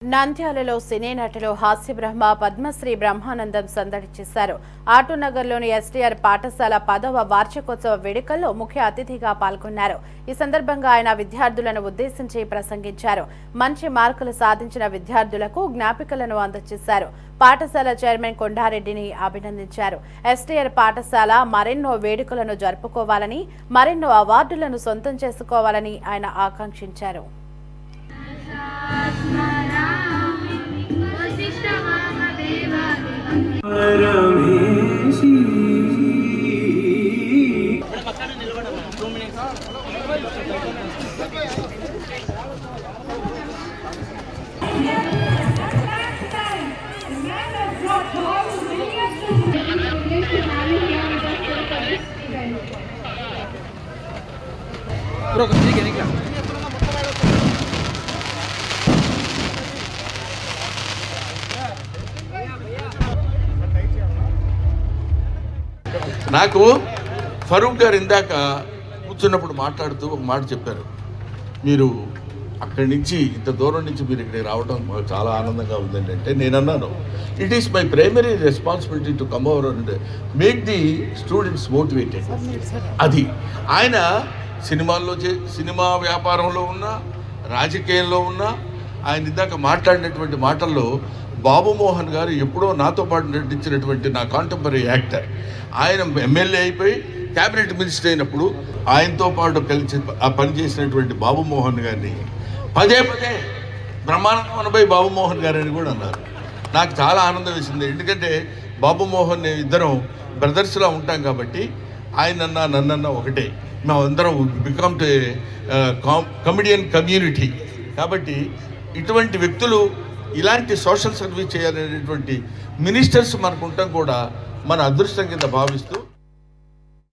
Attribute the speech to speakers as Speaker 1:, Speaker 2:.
Speaker 1: నంద్యాలలో సినీ నటులు హాస్య బ్రహ్మ పద్మశ్రీ బ్రహ్మానందం సందడి చేశారు. ఆటోనగర్లోని ఎస్టీఆర్ పాఠశాల 10వ వార్షికోత్సవ వేడుకల్లో ముఖ్య అతిథిగా పాల్గొన్నారు. ఈ సందర్భంగా ఆయన విద్యార్థులను ఉద్దేశించి ప్రసంగించారు. మంచి మార్కులు సాధించిన విద్యార్థులకు జ్ఞాపికలను అందజేశారు. పాఠశాల చైర్మన్ కొండారెడ్డిని అభినందించారు. ఎస్టీఆర్ పాఠశాల మరెన్నో వేడుకలను జరుపుకోవాలని, మరెన్నో అవార్డులను సొంతం చేసుకోవాలని ఆయన ఆకాంక్షించారు.
Speaker 2: నాకు ఫరూక్ గారు ఇందాక కూర్చున్నప్పుడు మాట్లాడుతూ ఒక మాట చెప్పారు. మీరు అక్కడి నుంచి ఇంత దూరం నుంచి మీరు ఇక్కడికి రావడం మాకు చాలా ఆనందంగా ఉందండి. అంటే నేను అన్నాను, it is my primary responsibility to come over and make the students motivated. అది ఆయన సినిమా వ్యాపారంలో ఉన్నా, రాజకీయంలో ఉన్నా, ఆయన ఇందాక మాట్లాడినటువంటి మాటల్లో బాబు మోహన్ గారు ఎప్పుడో నాతో పాటు నటించినటువంటి నా కాంటెంపరీ యాక్టర్, ఆయన ఎమ్మెల్యే అయిపోయి క్యాబినెట్ మినిస్టర్ అయినప్పుడు ఆయనతో పాటు కలిసి పనిచేసినటువంటి బాబు మోహన్ గారిని పదే బ్రహ్మానందమనపై బాబు మోహన్ గారు అని కూడా అన్నారు. నాకు చాలా ఆనందం వేసింది. ఎందుకంటే బాబు మోహన్ ఇద్దరం బ్రదర్స్లా ఉంటాం కాబట్టి ఆయనన్నా నన్నన్నా ఒకటే. మేమందరం బికమ్ కమెడియన్ కమ్యూనిటీ. కాబట్టి ఇటువంటి వ్యక్తులు ఇలాంటి సోషల్ సర్వీస్ చేయాలనేటువంటి మినిస్టర్స్ మనకు ఉండటం కూడా మన అదృష్టం కింద భావిస్తూ